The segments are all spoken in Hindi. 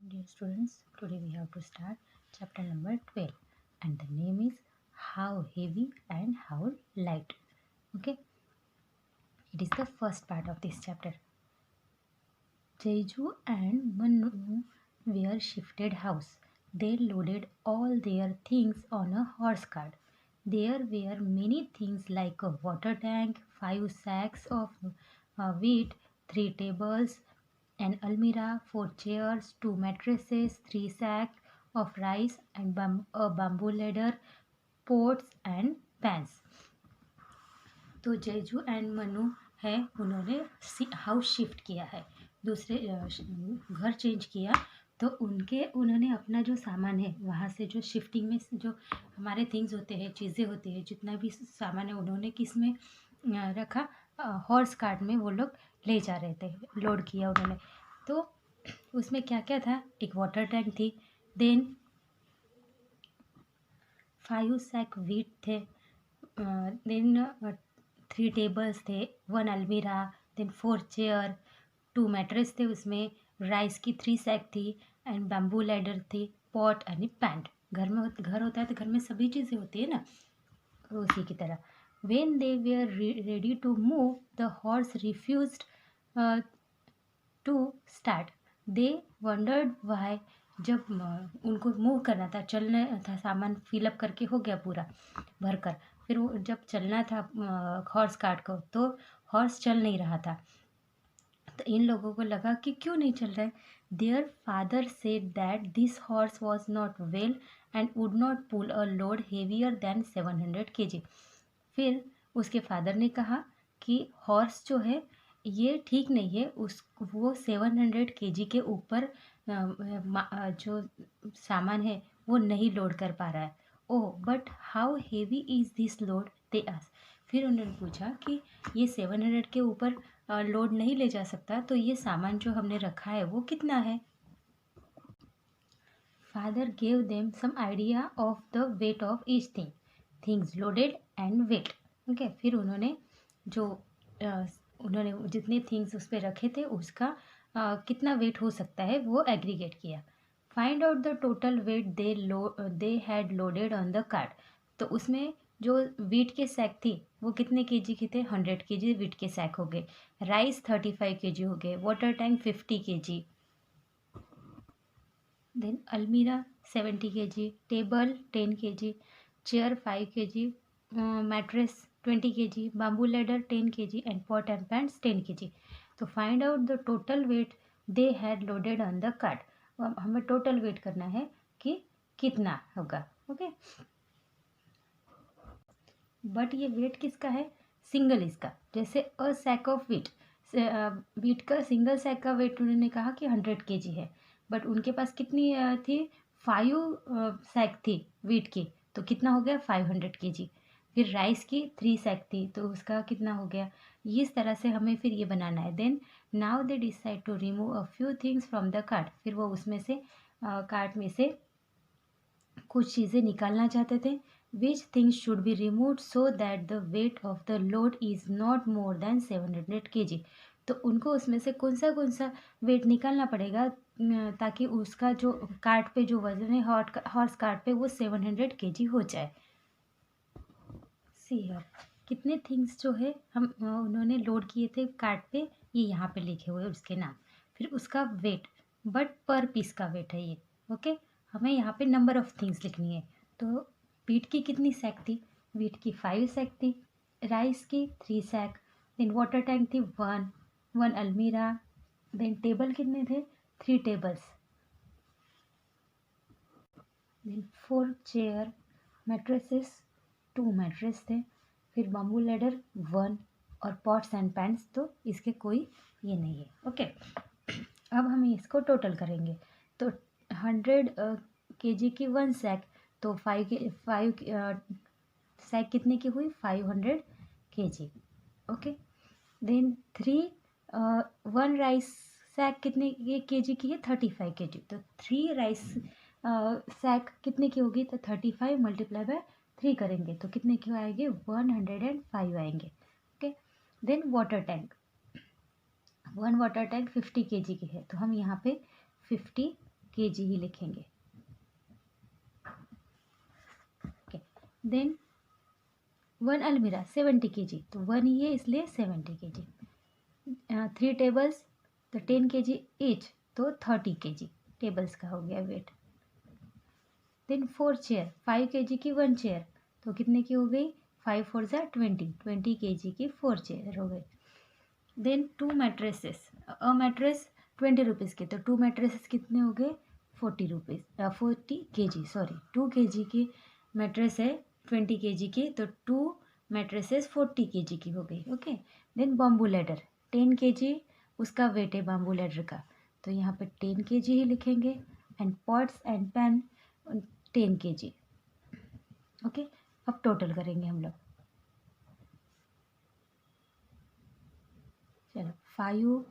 Dear students, today we have to start chapter number 12 and the name is How Heavy and How Light. Okay, it is the first part of this chapter. Jeju and Manu were shifted house. They loaded all their things on a horse cart. There were many things like a water tank, 5 sacks of wheat, 3 tables, an almirah, 4 chairs, 2 mattresses, 3 sacks of rice, and a bamboo ladder, pots and pans. तो जेजू एंड मनु है, उन्होंने हाउस शिफ्ट किया है, दूसरे घर चेंज किया। तो उन्होंने अपना जो सामान है वहाँ से, जो शिफ्टिंग में जो हमारे थिंग्स होते हैं, चीज़ें होती है, जितना भी सामान है उन्होंने किस में रखा, हॉर्स कार्ट में वो लोग ले जा रहे थे, लोड किया उन्होंने। तो उसमें क्या क्या था, एक वाटर टैंक थी, देन 5 सैक व्हीट थे, देन 3 टेबल्स थे, 1 अलमीरा, देन 4 चेयर, 2 मैट्रेस थे, उसमें राइस की 3 सैक थी, एंड बैम्बू लैडर थी, पॉट एंड पैंट। घर होता है तो घर में सभी चीज़ें होती है ना, उसी की तरह। When they were ready to move, the horse refused to start. They wondered why. जब उनको मूव करना था, चलना था, सामान फिलअप करके हो गया पूरा भरकर, फिर वो जब चलना था हॉर्स कार्ट को, तो हॉर्स चल नहीं रहा था। तो इन लोगों को लगा कि क्यों नहीं चल रहा है। Their father said that this horse was not well and would not pull a load heavier than 700 kg। फिर उसके फादर ने कहा कि हॉर्स जो है ये ठीक नहीं है, वो 700 kg के ऊपर जो सामान है वो नहीं लोड कर पा रहा है। Oh but how heavy is this load, they asked. फिर उन्होंने पूछा कि ये 700 के ऊपर लोड नहीं ले जा सकता, तो ये सामान जो हमने रखा है वो कितना है। Father gave them some idea of the weight of each things loaded and weight. Okay, फिर उन्होंने जो उन्होंने जितने थिंग्स उस पर रखे थे उसका कितना वेट हो सकता है वो एग्रीगेट किया। Find out the total weight they had loaded on the cart. तो उसमें जो वीट के सैक थी वो कितने केजी के थे, 100 kg वीट के सैक हो गए, राइस 35 kg हो गए, वाटर टैंक 50 kg, देन अलमीरा 70 kg, table 10 kg, chair 5 kg, mattress 20 kg, bamboo ladder 10 kg and pot and pans 10 kg। तो find out the total weight they had loaded on the cart. अब हमें टोटल वेट करना है कि कितना होगा। ओके, बट ये वेट किसका है, सिंगल इसका। जैसे अ सैक ऑफ वीट, वीट का सिंगल सैक का वेट उन्होंने कहा कि 100 kg है, बट उनके पास कितनी थी, 5 सैक थी वीट की, तो कितना हो गया 500 kg। फिर राइस की 3 सैक थी, तो उसका कितना हो गया। इस तरह से हमें फिर ये बनाना है। Then now they decide to remove a few things from the cart. फिर वो उसमें से कार्ट में से कुछ चीज़ें निकालना चाहते थे। Which things should be remove so that the weight of the load is not more than 700 kg। तो उनको उसमें से कौन सा वेट निकालना पड़ेगा ताकि उसका जो कार्ट पे जो वजन है, हॉर्स कार्ट पे, वो 700 kg हो जाए। सी हियर, कितने थिंग्स जो है हम उन्होंने लोड किए थे कार्ट पे, ये यहाँ पे लिखे हुए उसके नाम, फिर उसका वेट, बट पर पीस का वेट है ये। ओके, हमें यहाँ पे नंबर ऑफ थिंग्स लिखनी है। तो वीट की कितनी सैक थी, वीट की 5 सैक थी, राइस की 3 सैक, देन वाटर टैंक थी 1 अलमीरा, देन टेबल कितने थे, 3 tables, then 4 chair, mattresses 2 mattress थे, फिर बम्बू लेडर 1, और पॉट्स एंड पैंट्स तो इसके कोई ये नहीं है। ओके, अब हम इसको टोटल करेंगे। तो 100 kg की 1 सैक, तो 5 सैक कितने की हुई, 500 kg। Okay, then 1 rice sack कितने kg की है, 35 kg। तो 3 राइस सैक कितने की होगी, तो 35 मल्टीप्लाई बाय 3 करेंगे तो कितने की आएंगे, 105 आएंगे। Okay, then water tank 50 kg की है, तो हम यहाँ पे 50 केजी ही लिखेंगे। ओके, देन 1 अलमीरा 70 केजी, तो 1 ही है इसलिए 70 केजी। 3 टेबल्स तो 10 केजी ईच, तो 30 केजी टेबल्स का हो गया वेट। देन 4 चेयर 5 केजी की 1 चेयर, तो कितने की हो गई, 5 4 ज़ा 20 केजी की 4 चेयर हो गई। देन 2 मैट्रेसेस, अ मैट्रेस 20 रुपीज़ के, तो 2 मैट्रेसेस कितने हो गए, 40 केजी, सॉरी 2 केजी की मैट्रेस है 20 केजी की, तो 2 मैट्रेसेस 40 केजी की हो गई। Okay, then bamboo ladder 10 KG उसका वेट है बम्बू लैडर का, तो यहाँ पे 10 केजी ही लिखेंगे। And pots and pan 10 KG. Okay, अब टोटल करेंगे हम लोग। चलो 5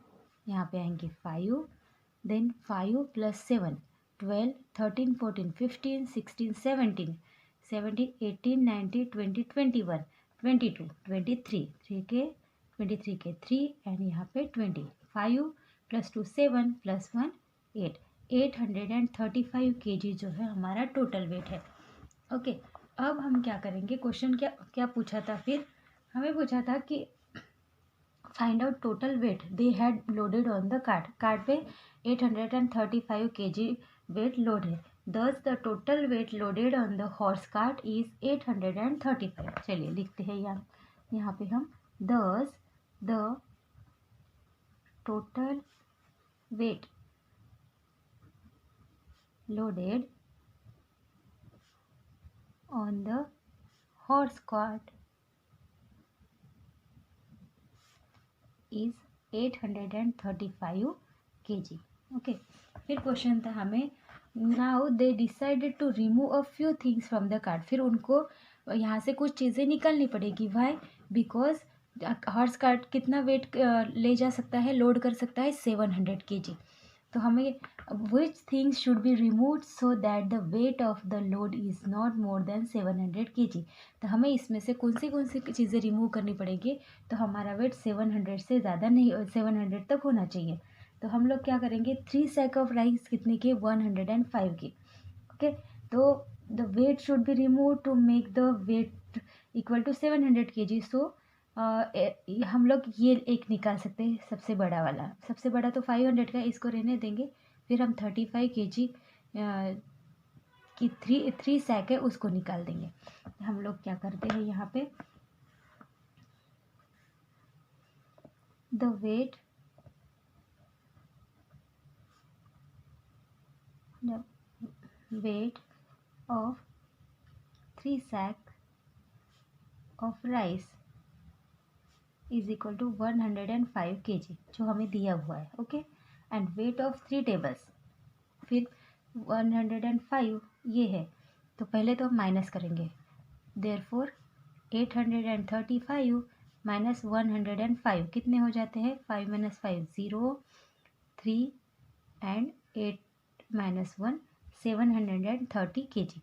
यहाँ पे आएंगे 5, देन 5 + 7 12 13 14 15 16 17 17 18 19 20 21 22 23 23 के 3 एंड यहाँ पे 20 5 + 2 7 + 1 8 835 केजी जो है हमारा टोटल वेट है। ओके, अब हम क्या करेंगे, क्वेश्चन क्या क्या पूछा था, फिर हमें पूछा था कि find out total weight they had loaded on the cart पे 835 केजी वेट लोड है, thus the total weight loaded on the horse cart is 835। चलिए लिखते हैं यहाँ पे हम, thus the total weight loaded on the horse cart is 835 KG. Okay, फिर क्वेश्चन था हमें, now they decided to remove a few things from the cart, फिर उनको यहाँ से कुछ चीज़ें निकालनी पड़ेगी। वाई, बिकॉज हॉर्स कार्ट कितना वेट ले जा सकता है, लोड कर सकता है 700 केजी, तो हमें which things should be removed so that the weight of the load is not more than 700 KG, तो हमें इसमें से कौन सी चीज़ें रिमूव करनी पड़ेगी, तो हमारा वेट 700 से ज़्यादा नहीं, 700 तक होना चाहिए। तो हम लोग क्या करेंगे, 3 सैक ऑफ राइस कितने के, 105 की। ओके, तो the weight should be remove to make the weight equal to 700 kg. So हम लोग ये एक निकाल सकते हैं, सबसे बड़ा वाला, सबसे बड़ा तो 500 का, इसको रहने देंगे। फिर हम 35 केजी की थ्री सैक है उसको निकाल देंगे। हम लोग क्या करते हैं यहाँ पे, the weight of 3 sack of rice is equal to 105 KG, जो हमें दिया हुआ है। Okay, and weight of 3 tables, फिर 105 ये है, तो पहले तो हम माइनस करेंगे, देयरफॉर 835 माइनस 105 कितने हो जाते हैं, 5 - 5 0 3 एंड 8 - 1 730 केजी।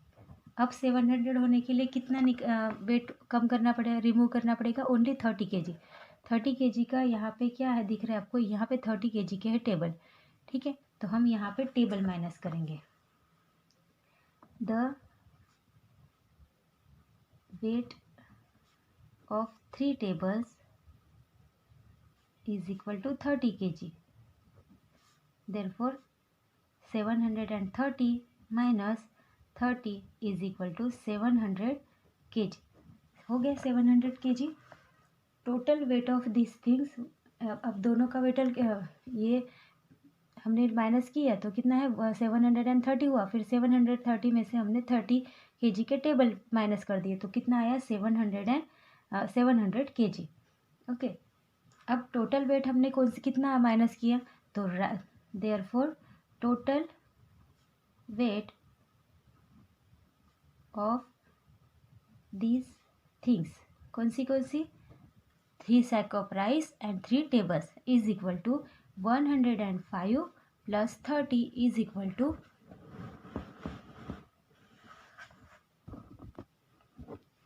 अब 700 होने के लिए कितना वेट कम करना पड़ेगा, रिमूव करना पड़ेगा, ओनली 30 केजी। 30 केजी का यहाँ पे क्या है दिख रहा है आपको, यहाँ पे 30 केजी के है टेबल, ठीक है, तो हम यहाँ पे टेबल माइनस करेंगे। The weight of 3 tables is equal to 30 K G, therefore 730 minus 30 is equal to 700 K G, हो गया 700 K G. Total weight of this things, अब दोनों का वेट ये हमने माइनस किया तो कितना है, 730 हुआ, फिर 730 में से हमने 30 केजी के टेबल माइनस कर दिए, तो कितना आया, 700 केजी। ओके, अब टोटल वेट हमने कौन सी कितना माइनस किया, तो therefore total weight of these things, कौन सी 3 sack of rice and 3 tables is equal to 105 plus 30 is equal to,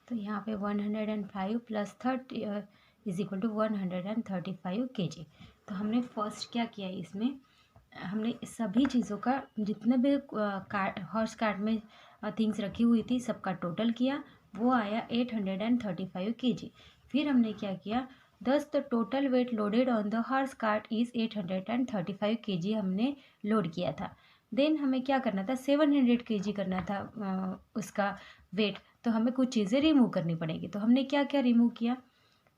तो यहाँ पे 105 plus 30 is equal to 135 KG. तो हमने फर्स्ट क्या किया इसमें, हमने सभी चीज़ों का जितने भी हॉर्स कार्ट में थिंग्स रखी हुई थी सबका टोटल किया, वो आया 835 kg। फिर हमने क्या किया, दस the total weight loaded on the horse cart is 835 kg हमने लोड किया था। देन हमें क्या करना था, 700 kg करना था उसका वेट, तो हमें कुछ चीज़ें रिमूव करनी पड़ेगी। तो हमने क्या क्या रिमूव किया,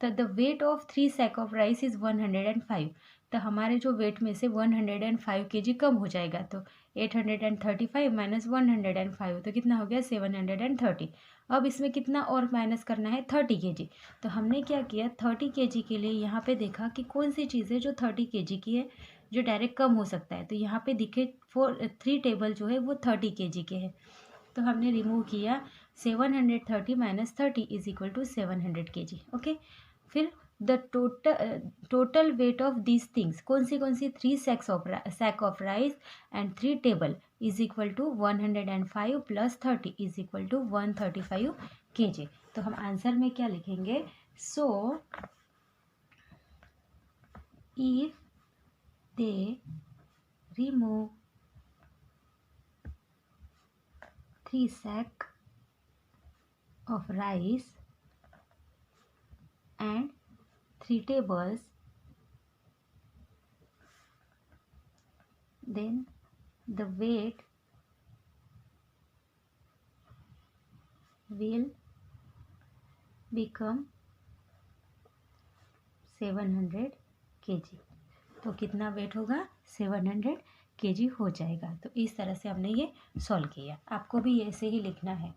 तो the weight of 3 sack of rice is 105। तो हमारे जो वेट में से 105 kg कम हो जाएगा, तो 835 माइनस 105 तो कितना हो गया 730। अब इसमें कितना और माइनस करना है 30 kg। तो हमने क्या किया, 30 kg के लिए यहाँ पे देखा कि कौन सी चीज़ है जो 30 kg की है, जो डायरेक्ट कम हो सकता है। तो यहाँ पे दिखे 3 टेबल जो है वो 30 kg के हैं, तो हमने रिमूव किया 730 minus 30 is equal to 700 kg। Okay, फिर the total weight of these things, कौन सी 3 sack of rice and 3 table is equal to 105 plus 30 is equal to 135 kg। तो हम आंसर में क्या लिखेंगे, so if they remove 3 sack of rice and 3 tables, then the weight will become 700 kg। तो कितना वेट होगा, 700 kg हो जाएगा। तो इस तरह से हमने ये सॉल्व किया, आपको भी ऐसे ही लिखना है।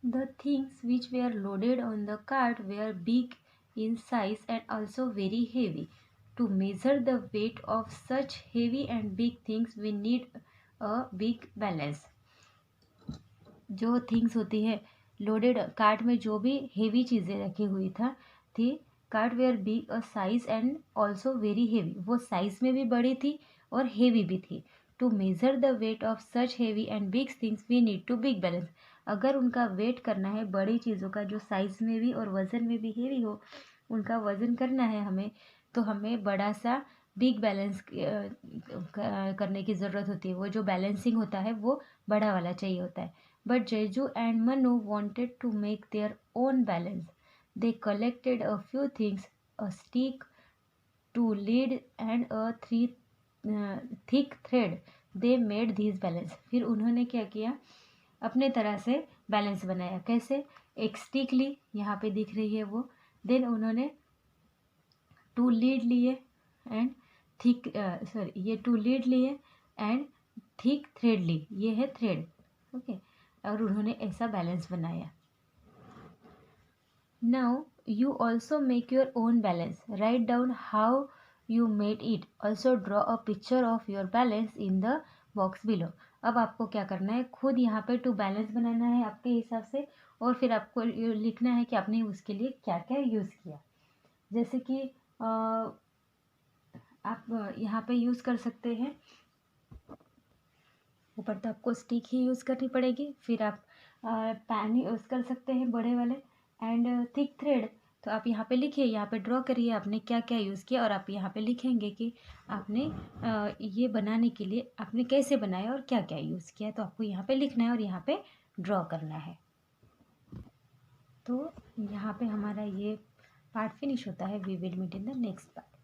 The things which were loaded on the cart were big in size and also very heavy. To measure the weight of such heavy and big things, we need a big balance. जो थिंग्स होती है लोडेड कार्ट में, जो भी हेवी चीज़ें रखी हुई थी cart were big a size and also very heavy, वो साइज में भी बड़ी थी और हेवी भी थी। To measure the weight of such heavy and big things we need to big balance. अगर उनका वेट करना है बड़ी चीज़ों का, जो साइज में भी और वज़न में भी हेवी हो, उनका वज़न करना है हमें, तो हमें बड़ा सा बिग बैलेंस करने की ज़रूरत होती है। वो जो बैलेंसिंग होता है वो बड़ा वाला चाहिए होता है। But Jeju and Manu wanted to make their own balance. They collected a few things, a stick, 2 lead and a thick thread. They made these balance. फिर उन्होंने क्या किया, अपने तरह से बैलेंस बनाया। कैसे, एक स्टिक ली, यहाँ पे दिख रही है वो, देन उन्होंने 2 लीड लिए एंड थिक ये 2 लीड लिए एंड थिक थ्रेड ली, ये है थ्रेड। ओके, और उन्होंने ऐसा बैलेंस बनाया। Now you also make your own balance, write down how you made it, also draw a picture of your balance in the box below. अब आपको क्या करना है, खुद यहाँ पे 2 बैलेंस बनाना है आपके हिसाब से, और फिर आपको लिखना है कि आपने उसके लिए क्या क्या यूज़ किया। जैसे कि आप यहाँ पे यूज़ कर सकते हैं, ऊपर तो आपको स्टिक ही यूज़ करनी पड़ेगी, फिर आप पैन यूज़ कर सकते हैं बड़े वाले एंड थिक थ्रेड। तो आप यहाँ पे लिखिए, यहाँ पे ड्रॉ करिए आपने क्या क्या यूज़ किया, और आप यहाँ पे लिखेंगे कि आपने ये बनाने के लिए आपने कैसे बनाया और क्या क्या यूज़ किया। तो आपको यहाँ पे लिखना है और यहाँ पे ड्रॉ करना है। तो यहाँ पे हमारा ये पार्ट फिनिश होता है। We will meet in the next part.